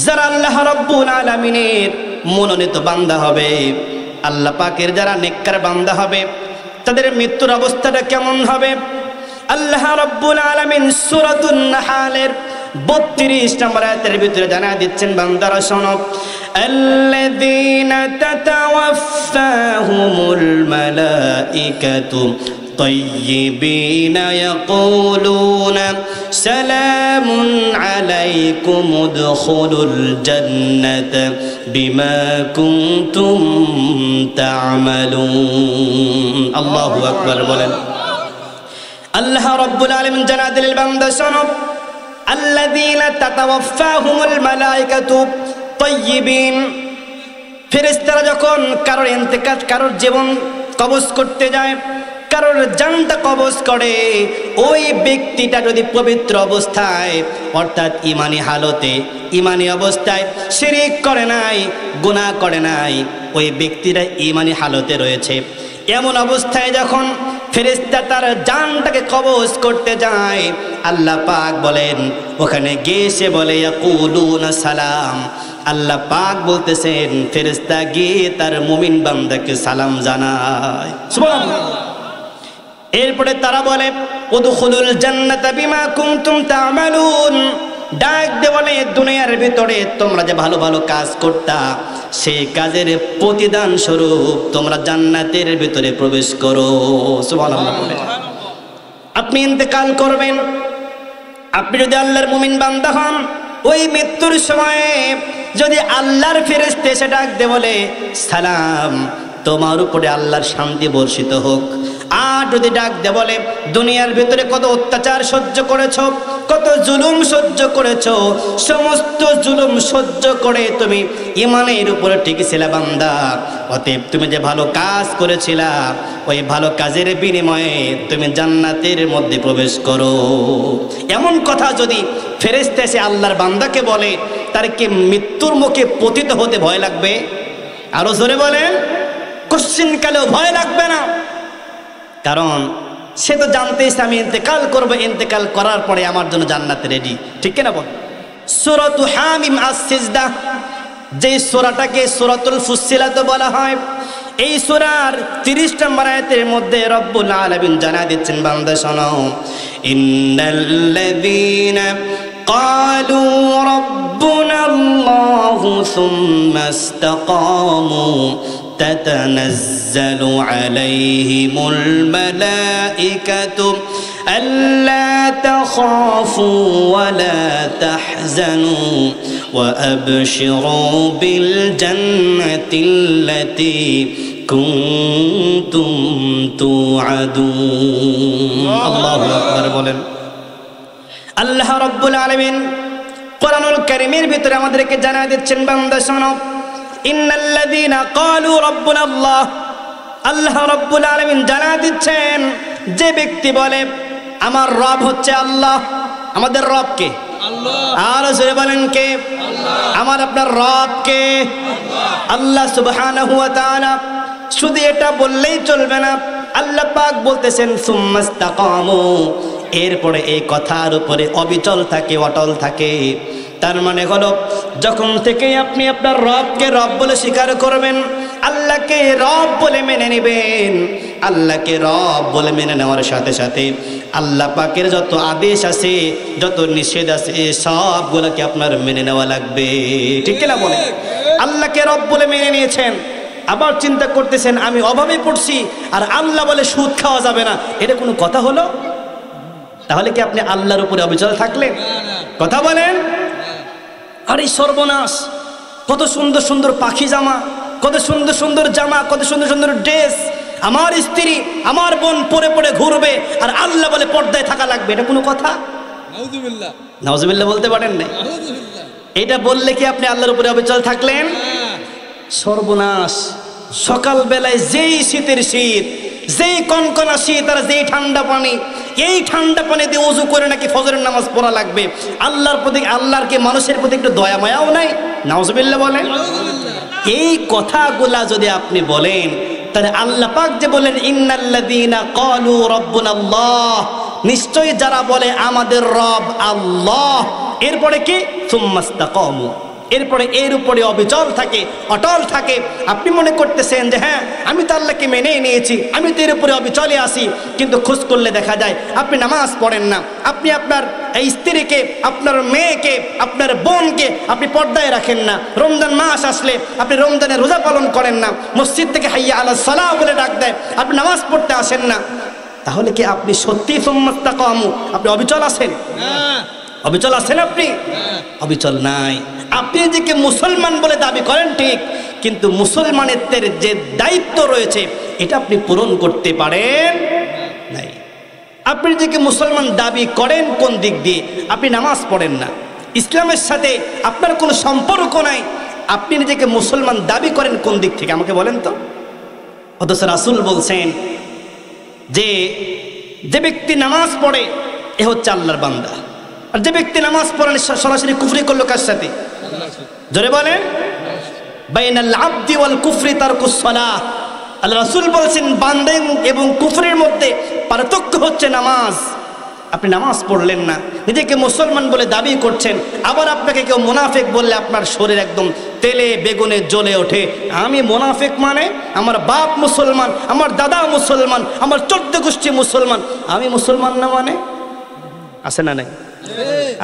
যারা আল্লাহ রাব্বুল আলামিনের মনোনীত বান্দা হবে, আল্লাহ পাকের যারা নেককার বান্দা হবে, তাদের মৃত্যুর অবস্থাটা কেমন হবে? আল্লাহ রাব্বুল আলামিন সূরাতুন নাহলের 32 নম্বর আয়াতের ভিতরে জানা দিচ্ছেন, বান্দারা শোনো, আল্লাযীনা তাতাওয়াফাহুমুল মালাইকাতু তাইয়্যিবিনা ইয়াকুলুনা সালামুন আলাইকুম উদখুলুল জান্নাতা বিমা কুনতুম তা'মালুন। আল্লাহু আকবার বলেন। আল্লাহ রাব্বুল আলামিন জানা দিলেন, বান্দা শোনো, আল্লাযীনা তাতাওয়াফাহুমুল মালাইকাতু তাইয়্যিবিন, ফেরেশতারা যখন কারোর ইন্তেকাল, কারোর জীবন কবজ করতে যায়, কারোর জানটা কবজ করে, ওই ব্যক্তিটা যদি পবিত্র অবস্থায় অর্থাৎ ইমানি হালতে, ইমানি অবস্থায় শিরক করে নাই, গুনাহ করে নাই, ওই ব্যক্তিরা ইমানি হালতে রয়েছে, এমন অবস্থায় যখন ফেরেশতা তার জানটাকে কবজ করতে যায়, আল্লাহ পাক বলেন ওখানে গিয়ে সে বলে ইয়াকুলুনা সালাম, আল্লাহ পাক বলতেছেন ফেরেশতা গিয়ে তার মুমিন বান্দাকে সালাম জানায়। সুবহানাল্লাহ। এরপরে তারা বলে উদখুলুল জান্নাতা বিমা কুনতুম তা'মালুন, ডাক দিয়ে বলে দুনিয়ার ভিতরে তোমরা যে ভালো ভালো কাজ করতা, সেই কাজের প্রতিদান স্বরূপ তোমরা জান্নাতের ভিতরে প্রবেশ করো। সুবহানাল্লাহ। আপনি ইন্তেকাল করবেন, আপনি যদি আল্লাহর মুমিন বান্দা হন, ওই মৃত্যুর সময়ে যদি আল্লাহর ফেরেশতা এসে ডাক দিয়ে বলে সালাম, তোমার উপরে আল্লাহর শান্তি বর্ষিত হোক। আর যদি ডাক দিয়ে বলে দুনিয়ার ভিতরে কত অত্যাচার সহ্য করেছো, কত জুলুম সহ্য করেছো, সমস্ত জুলুম সহ্য করে তুমি ইমানের উপরে টিকেছিলে বান্দা, অতএব তুমি যে ভালো কাজ করেছিলা, ওই ভালো কাজের বিনিময়ে তুমি জান্নাতের মধ্যে প্রবেশ করো। এমন কথা যদি ফেরেশতা এসে আল্লাহর বান্দাকে বলে, তার কি মৃত্যুর মুখে পতিত হতে ভয় লাগবে? আরো জোরে বলেন, কোশ্চিন কালেও ভয় লাগবে না, কারণ সে তো জানতেছে আমি ইন্তেকাল করবো, ইন্তেকাল করার পরে আমার জন্য জান্নাত রেডি, ঠিক কিনা বল? সূরাতু হামিম আস-সিজদা, যে সূরাটাকে সূরাতুল ফুসসিলাত বলা হয়, এই সূরার 30 নম্বর আয়াতের মধ্যে রব্বুল আলামিন জানা দিচ্ছেন, বান্দা শোনো, ইন্নাল্লাযীনা ক্বালু রাব্বুনাল্লাহু সুম্মা ইসতাকামু تتنزل عليهم الملائكة ألا تخافوا ولا تحزنوا وأبشروا بالجنة التي كنتم توعدون. الله أكبر বলেন। আল্লাহ রাব্বুল আলামিন কোরআনুল কারীমের ভিতরে আমাদেরকে জানায় দিচ্ছেন, বান্দা শোনো, ইন্নাল্লাযীনা ক্বালু রাব্বুনাল্লাহ, আল্লাহ রাব্বুল আলামিন জানা দিচ্ছেন, যে ব্যক্তি বলে আমার রব হচ্ছে আল্লাহ, আমাদের রব কে? আল্লাহ। আর জোরে বলেন কে? আল্লাহ। আমার আপনার রব কে? আল্লাহ। আল্লাহ সুবহানাহু ওয়া তাআলা। শুধু এটা বললেই চলবে না, আল্লাহ পাক বলতেছেন সুম্মা ইসতাকামু, এরপরে এই কথার উপরে অবিচল থাকে, অটল থাকে। তার মানে হলো যখন থেকে আপনি আপনার রবকে রব বলে স্বীকার করবেন, আল্লাহকে রব বলে মেনে নেবেন, আল্লাহকে রব বলে মেনে নেওয়ার সাথে সাথে আল্লাহ পাকের যত আদেশ আছে, যত নিষেধ আছে, সবগুলোকে আপনার মেনে নেওয়া লাগবে, ঠিক কিনা বলেন? আল্লাহকে রব বলে মেনে নিয়েছেন, আবার চিন্তা করতেছেন আমি অভাবে পড়ছি আর আল্লাহ বলে সুদ খাওয়া যাবে না, এটা কোনো কথা হলো? তাহলে কি আপনি আল্লাহর উপরে অবিচল থাকলেন? কথা বলেন। আর এই সর্বনাশ, কত সুন্দর সুন্দর পাখি জামা, কত সুন্দর সুন্দর জামা, কত সুন্দর সুন্দর ড্রেস আমার স্ত্রী, আমার বোন পরে পরে ঘুরবে, আর আল্লাহ বলে পর্দায় থাকা লাগবে, এটা কোনো কথা? নাউজুবিল্লাহ। নাউজুবিল্লাহ বলতে পারেন না? এটা বললে কি আপনি আল্লাহর উপরে অবিচল থাকলেন? সর্বনাশ। সকাল বেলায় যেই শীতের শীত, যেই কনকনা শীত, আর যেই ঠান্ডা পানি, এই ঠান্ডা পানি দিয়ে ওযু করে নাকি ফজরের নামাজ পড়া লাগবে। আল্লাহর প্রতি, আল্লাহর কি মানুষের প্রতি একটু দয়া মায়াও নাই? নাউজুবিল্লাহ বলেন। এই কথাগুলা যদি আপনি বলেন, তাহলে আল্লাহ পাক যে বলেন ইন্নাল্লাযীনা ক্বালু রাব্বুনাল্লাহ, নিশ্চয়ই যারা বলে আমাদের রব আল্লাহ, এরপরে কি সুম্মা ইসতাকামু, এরপরে এর উপরে অবিচল থাকে, অটল থাকে। আপনি মনে করতেছেন যে হ্যাঁ আমি তো আল্লাহকে মেনেই নিয়েছি, আমি তো এর উপরে অবিচলে আসি, কিন্তু খোঁজ করলে দেখা যায় আপনি নামাজ পড়েন না। আপনি আপনার এই স্ত্রীকে, আপনার মেয়েকে, আপনার বোনকে আপনি পর্দায় রাখেন না। রমজান মাস আসলে আপনি রমজানের রোজা পালন করেন না। মসজিদ থেকে হাইয়া আলাস সালাহ বলে ডাক দেয়, আপনি নামাজ পড়তে আসেন না। তাহলে কি আপনি সত্যি সুম্মাস্তাকামু, আপনি অবিচল আছেন? অবিচল আছেন আপনি? অবিচল নাই। আপনি নিজেকে মুসলমান বলে দাবি করেন ঠিক, কিন্তু মুসলমানের যে দায়িত্ব রয়েছে এটা আপনি পূরণ করতে পারেন নাই। আপনি নিজেকে মুসলমান দাবি করেন কোন দিক দিয়ে? আপনি নামাজ পড়েন না, ইসলামের সাথে আপনার কোনো সম্পর্ক নাই, আপনি নিজেকে মুসলমান দাবি করেন কোন দিক থেকে আমাকে বলেন তো? অথচ রাসূল বলছেন যে যে ব্যক্তি নামাজ পড়ে এ হচ্ছে আল্লাহর বান্দা, আর যে ব্যক্তি নামাজ পড়েন সরাসরি কুফরি করলো কার সাথে? জোরে বলেন, বাইনাল আবদি ওয়াল কুফরি তারকুস সালাহ। আল্লাহ রাসূল বলেছেন বান্দা এবং কুফরের মধ্যে পার্থক্য হচ্ছে নামাজ। আপনি নামাজ পড়লেন না, নিজেকে মুসলমান বলে দাবি করছেন, আবার আপনাকে কেউ মুনাফিক বললে আপনার শরীর একদম তেলে বেগুনে জ্বলে ওঠে। আমি মুনাফিক মানে আমার বাপ মুসলমান, আমার দাদা মুসলমান, আমার 14 গোষ্ঠী মুসলমান, আমি মুসলমান না মানে? আছে না নাই?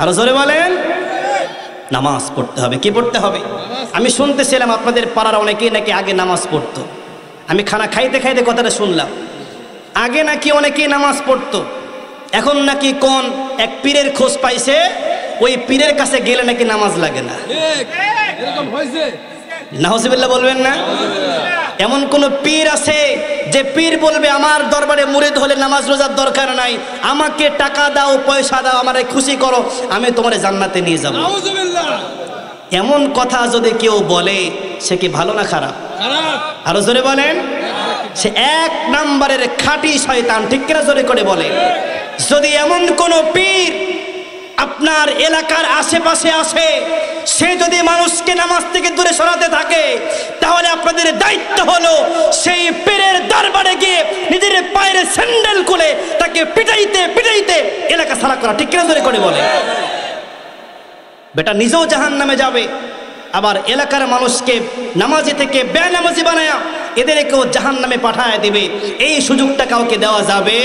আরো জোরে বলেন। নামাজ পড়তে হবে। কি পড়তে হবে? আমি শুনতেছিলাম আপনাদের পাড়ার অনেকেই নাকি আগে নামাজ পড়তো। আমি খানা খাইতে খাইতে কথাটা শুনলাম, আগে নাকি অনেকেই নামাজ পড়তো, এখন নাকি কোন এক পীরের খোঁজ পাইছে, ওই পীরের কাছে গেলে নাকি নামাজ লাগে না। নাউজুবিল্লাহ বলবেন না? এমন কোন পীর আছে যে পীর বলবে আমার দরবারে মুরিদ হলে নামাজ রোজার দরকার নাই, আমাকে টাকা দাও, পয়সা দাও, আমারে খুশি করো, আমি তোমারে জান্নাতে নিয়ে যাব? এমন কথা যদি কেউ বলে সে কি ভালো না খারাপ? আরো জোরে বলেন। সে 1 নম্বরের খাঁটি শয়তান, ঠিক কিনা? জোরে করে বলে। যদি এমন কোন পীর আপনার এলাকার আশেপাশে আসে, সে যদি মানুষকে নামাজ থেকে দূরে সরাতে থাকে, তাহলে আপনাদের দায়িত্ব হলো সেই পীরের দরবারে গিয়ে নিজের পায়ের স্যান্ডেল খুলে তাকে পিটাইতে পিটাইতে এলাকা ছাড়া করা, ঠিক কিনা? জোরে করে বলে। বেটা নিজেও জাহান্নামে যাবে, আবার এলাকার মানুষকে নামাজি থেকে বেনামাজি বানায়া এদেরকেও জাহান্নামে পাঠায় দিবে। এই সুযোগটা কাউকে দেওয়া যাবে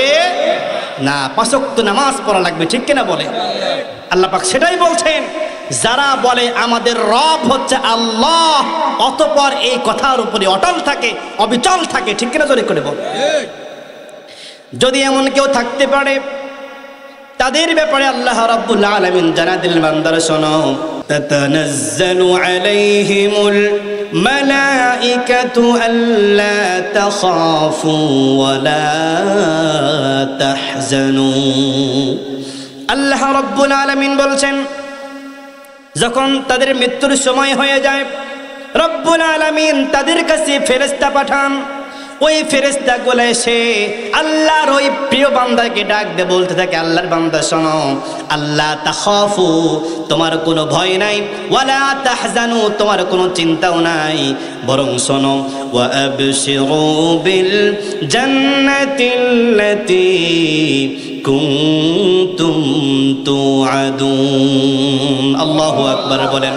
না। 5 ওয়াক্ত নামাজ পড়া লাগবে, ঠিক কিনা বলে? আল্লাহ পাক সেটাই বলছেন, যারা বলে আমাদের রব হচ্ছে আল্লাহ, অতঃপর এই কথার উপরে অটল থাকে, অবিচল থাকে, ঠিক কিনা? জোরে করে বলে। যদি এমন কেউ থাকতে পারে, তাদের ব্যাপারে আল্লাহ রাব্বুল আলামিন জানা দিলেন, বান্দারা শোনো, তাতানাজ্জালু আলাইহিমুল মালাইকাতু আল্লা তাখাফু ওয়া লা তাহজানু। আল্লাহ রাব্বুল আলামিন বলছেন, যখন তাদের মৃত্যুর সময় হয়ে যায়, রব্বুল আলামিন তাদের কাছে ফেরেশতা পাঠান। ওই ফেরেশতাগুলো এসে আল্লাহর ওই প্রিয় বান্দাকে ডাক দিয়ে বলতে থাকে, আল্লাহর বান্দা শোনো, আল্লাহ তাখাফু, তোমার কোনো ভয় নাই, ওয়ালা তাহজানু, তোমার কোনো চিন্তাও নাই, বরং শোনো, ওয়া আবশিরু বিল জান্নাতিল্লাতী কুনতুম তুআদুন। আল্লাহু আকবার বলেন।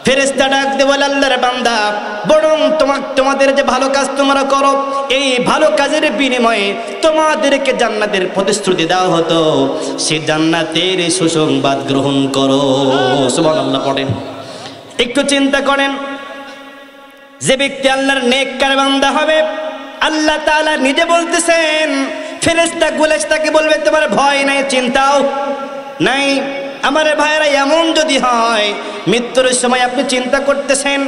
ফেরেশতা ডাক দিয়ে বলে, আল্লাহর বান্দা, বরং তোমাদের যে ভালো কাজ তোমরা করো, এই ভালো কাজের বিনিময়ে তোমাদেরকে জান্নাতের প্রতিশ্রুতি দেওয়া হতো, সেই জান্নাতের সুসংবাদ গ্রহণ করো। সুবহানাল্লাহ পড়েন। একটু চিন্তা করেন, যে ব্যক্তি আল্লাহর নেককার বান্দা হবে, আল্লাহ তাআলা নিজে বলতেছেন, ফেরেশতা গুলেশতাকে বলবে তোমার ভয় নাই, চিন্তাও নাই। আমার ভাইয়েরা, এমন যদি হয় মৃত্যুর সময় আপনি চিন্তা করতেছেন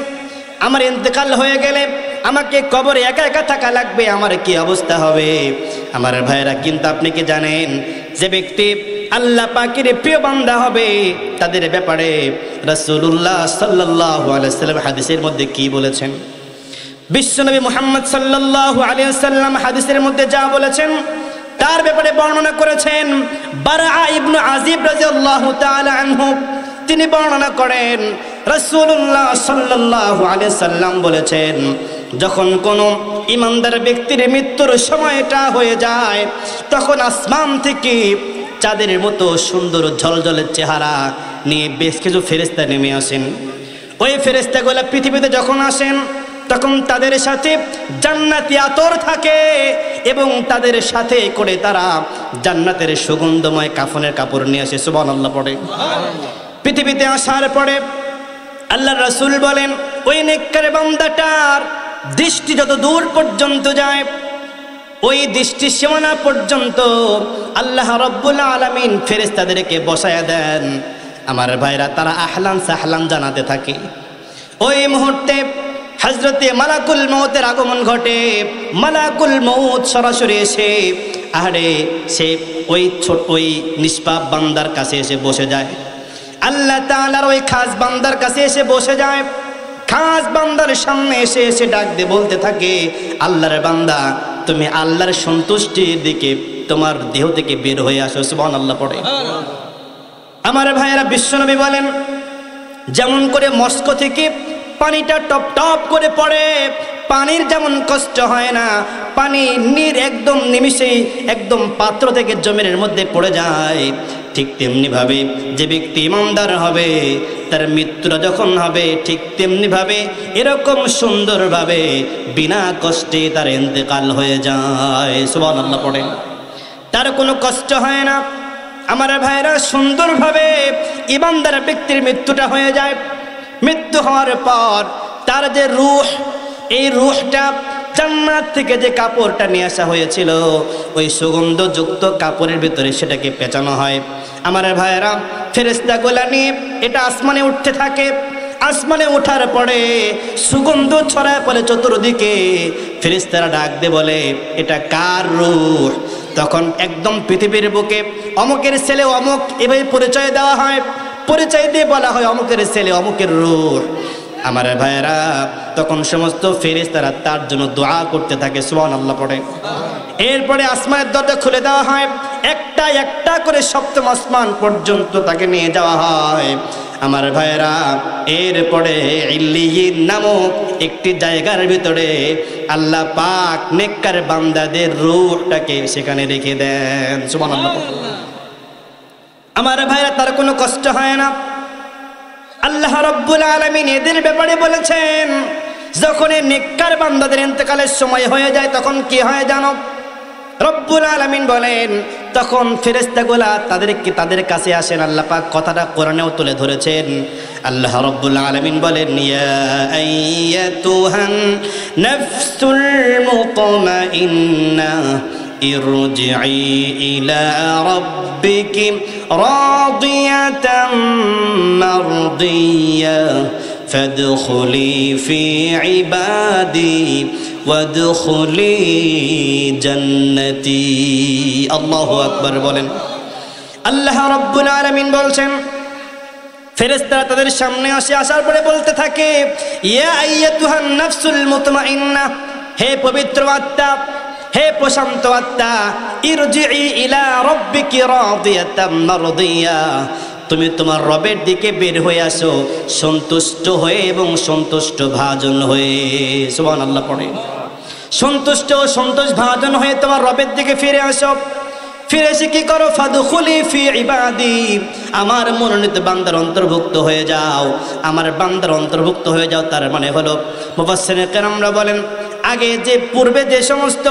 আমার ইন্তেকাল হয়ে গেলে আমাকে কবরে একা একা থাকা লাগবে, আমার কি অবস্থা হবে? আমার ভাইয়েরা, কিন্তু আপনি কি জানেন, যে ব্যক্তি আল্লাহ পাকের প্রিয় বান্দা হবে, তাদের ব্যাপারে রাসূলুল্লাহ সাল্লাল্লাহু আলাইহি ওয়াসাল্লাম হাদিসের মধ্যে কি বলেছেন? বিশ্বনবী মুহাম্মদ সাল্লাল্লাহু আলাইহি ওয়াসাল্লাম হাদিসের মধ্যে যা বলেছেন তার ব্যাপারে বর্ণনা করেছেন বারআ ইবনে আযিব রাদিয়াল্লাহু তাআলা আনহু। তিনি বর্ণনা করেন, রাসূলুল্লাহ সাল্লাল্লাহু আলাইহি সাল্লাম বলেছেন, যখন কোনো ঈমানদার ব্যক্তির মৃত্যুর সময়টা হয়ে যায়, তখন আসমান থেকে চাঁদের মতো সুন্দর ঝলঝলে চেহারা নিয়ে বেশ কিছু ফেরেশতা নেমে আসেন। ওই ফেরেশতাগুলো পৃথিবীতে যখন আসেন তখন তাদের সাথে জান্নাতি আতর থাকে এবং তাদের সাথে করে তারা জান্নাতের সুগন্ধময় কাফনের কাপড় নিয়ে আসে। সুবহানাল্লাহ পড়ে। পৃথিবীতে আসার পরে আল্লাহর রাসূল বলেন ওই নেককার বান্দাটার দৃষ্টি যত দূর পর্যন্ত যায় ওই দৃষ্টি সীমানা পর্যন্ত আল্লাহ রাব্বুল আলামিন ফেরেশতাদেরকে বসায়া দেন। আমার ভাইরা, তারা আহলান সাহলান জানাতে থাকে। ওই মুহূর্তে হযরতে মালাকুল মউতের আগমন ঘটে। মালাকুল মউত সরাসরি এসে সে ওই নিষ্পাপ বান্দার কাছে এসে বসে যায়। আল্লাহ তাআলার ওই খাস বান্দার কাছে এসে বসে যায়। খাস বান্দার সামনে এসে ডাক দিয়ে বলতে থাকে, আল্লাহর বান্দা, তুমি আল্লাহর সন্তুষ্টির দিকে তোমার দেহ থেকে বের হয়ে আসো। সুবহানাল্লাহ পড়ে। আমার ভাইয়েরা, বিশ্বনবী বলেন যেমন করে মস্কো থেকে পানিটা টপ টপ করে পড়ে, পানির যেমন কষ্ট হয় না, পানি একদম নিমিষেই একদম পাত্র থেকে জমিনের মধ্যে পড়ে যায়, ঠিক তেমনি ভাবে যে ব্যক্তি ইমানদার হবে তার মৃত্যুটা যখন হবে ঠিক তেমনি ভাবে এরকম সুন্দরভাবে বিনা কষ্টে তার ইন্তেকাল হয়ে যায়। সুবহানাল্লাহ পড়ে। তার কোনো কষ্ট হয় না। আমার ভাইরা, সুন্দরভাবে ইমানদার ব্যক্তির মৃত্যুটা হয়ে যায়। মৃত্যু হওয়ার পর তার যে রূহ, এই রূহটা জান্নাত থেকে যে কাপড়টা নিয়ে আসা হয়েছিল ওই সুগন্ধযুক্ত কাপড়ের ভিতরে সেটাকে পেঁচানো হয়। আমার ভাইয়েরা, ফেরেশতাগুলো নিয়ে এটা আসমানে উঠতে থাকে। আসমানে ওঠার পরে সুগন্ধ ছড়ায় পড়ে চতুর্দিকে। ফেরেশতারা ডাক দিয়ে বলে, এটা কার রূহ? তখন একদম পৃথিবীর বুকে অমুকের ছেলে অমুক এভাবে পরিচয় দেওয়া হয়। পরিচয় দিয়ে বলা হয় অমুকের ছেলে অমুকের রূহ। আমার ভাইয়েরা, তখন সমস্ত ফেরেশতারা তার জন্য দোয়া করতে থাকে। সুবহানাল্লাহ পড়ে। এরপরে আসমানের দরজা খুলে দেওয়া হয়। একটা একটা করে সপ্তম আসমান পর্যন্ত তাকে নিয়ে যাওয়া হয়। আমার ভাইয়েরা, এরপরে ইল্লিয়িন নামক একটি জায়গার ভিতরে আল্লাহ পাক নেককার বান্দাদের রূহটাকে সেখানে রেখে দেন। সুবহানাল্লাহ। আমার ভাইয়েরা, তার কোনো কষ্ট হয় না। আল্লাহ রাব্বুল আলামিন এদের ব্যাপারে বলেছেন, যখন এই নেককার বান্দাদের ইন্তেকালের সময় হয়ে যায় তখন কি হয় জানো? রব্বুল আলামিন বলেন, তখন ফেরেশতাগুলা তাদের কাছে আসেন। আল্লাহ পাক কথাটা কোরআনেও তুলে ধরেছেন। আল্লাহ রাব্বুল আলামিন বলেন, ইয়া আইয়াতুহান নাফসুল মুতমাইন্নাহ ইরজিই ইলা রাব্বিকি রাদিয়াতাম মারদিয়া ফাদখুলি ফি ইবাদি ওয়াদখুলি জান্নাতি। আল্লাহু আকবার বলেন। আল্লাহ রাব্বুল আলামিন বলছেন, ফেরেশতারা তাদের সামনে আসার পরে বলতে থাকে, ইয়া আইয়াতুহান নাফসুল মুতমাইন্নাহ, হে পবিত্র আত্মা, হে প্রশান্ত আত্মা, ইরজিই ইলা রাব্বিকি রাদিয়াতাম মারদিয়া, তুমি তোমার রবের দিকে বের হয়ে আসো সন্তুষ্ট হয়ে এবং সন্তুষ্ট ভাজন হয়ে। সুবহানাল্লাহ পড়ে। সন্তুষ্ট ও সন্তোষ ভাজন হয়ে তোমার রবের দিকে ফিরে আসো। ফিরে এসে কি করো? ফাদখুলি ফি ইবাদি, আমার মনোনীত বান্দার অন্তর্ভুক্ত হয়ে যাও। আমার বান্দার অন্তর্ভুক্ত হয়ে যাও তার মানে হলো, মুফাসসিরিনে কেরামরা বলেন, আগে যে পূর্বে যে সমস্ত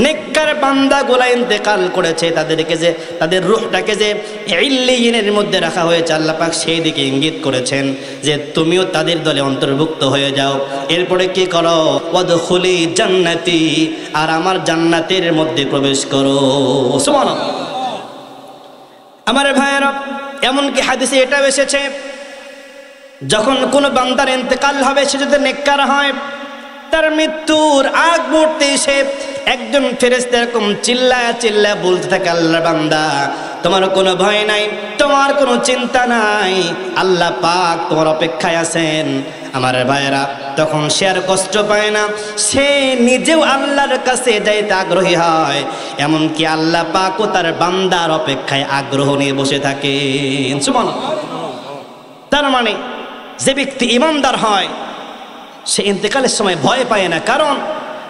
নেককার বান্দাগুলা ইন্তেকাল করেছে তাদেরকে যে তাদের রূহটাকে যে ইল্লিয়িনের মধ্যে রাখা হয়েছে, আল্লাহ পাক সেই দিকে ইঙ্গিত করেছেন যে তুমিও তাদের দলে অন্তর্ভুক্ত হয়ে যাও। এরপরে কি করো? ওয়াদখুলি জান্নাতি, আর আমার জান্নাতের মধ্যে প্রবেশ করো। সুবহানাল্লাহ। আমার ভাইয়েরা, এমনকি হাদিসে এটাও এসেছে, যখন কোনো বান্দার ইন্তেকাল হবে সে যদি নেককার হয়, তার মৃত্যুর আগ মুহূর্তে সে একজন ফেরেশতা এরকম চিল্লায়া চিল্লায়া বলতে থাকে, আল্লাহর বান্দা, তোমার কোনো ভয় নাই, তোমার কোনো চিন্তা নাই, আল্লাহ পাক তোমার অপেক্ষায় আছেন। আমার ভাইয়েরা, তখন সে আর কষ্ট পায় না, সে নিজেও আল্লাহর কাছে যাইতে আগ্রহী হয়। এমনকি আল্লাহ পাকও তার বান্দার অপেক্ষায় আগ্রহ নিয়ে বসে থাকে। সুবহানাল্লাহ। তার মানে যে ব্যক্তি ঈমানদার হয় সে ইন্তেকালের সময় ভয় পায় না, কারণ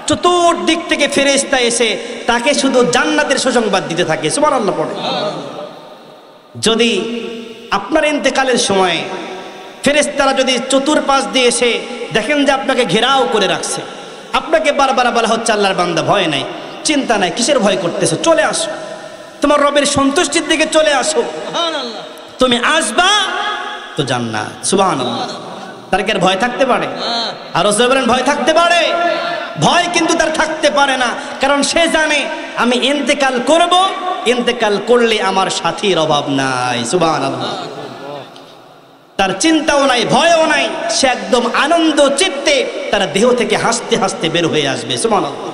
চতুর্দিক থেকে ফেরেশতা এসে তাকে শুধু জান্নাতের সুসংবাদ দিতে থাকে। সুবহানাল্লাহ পড়ে। যদি আপনার ইন্তেকালের সময় ফেরেশতারা যদি চতুর্পাশ দিয়ে এসে দেখেন যে আপনাকে ঘেরাও করে রাখছে, আপনাকে বারবার বলা হচ্ছে আল্লাহর বান্দা ভয় নাই, চিন্তা নাই, কিসের ভয় করতেছো, চলে আসো, তোমার রবের সন্তুষ্টির দিকে চলে আসো, তুমি আসবা তো জান্নাত। সুবহানাল্লাহ। তার কি আর ভয় থাকতে পারে? আর রাসূল বলেন ভয় থাকতে পারে, ভয় কিন্তু তার থাকতে পারে না, কারণ সে জানে আমি ইন্তেকাল করব, ইন্তেকাল করলে আমার সাথীর অভাব নাই। সুবহানাল্লাহ। তার চিন্তাও নাই, ভয়ও নাই, সে একদম আনন্দ চিত্তে তার দেহ থেকে হাসতে হাসতে বের হয়ে আসবে। সুবহানাল্লাহ।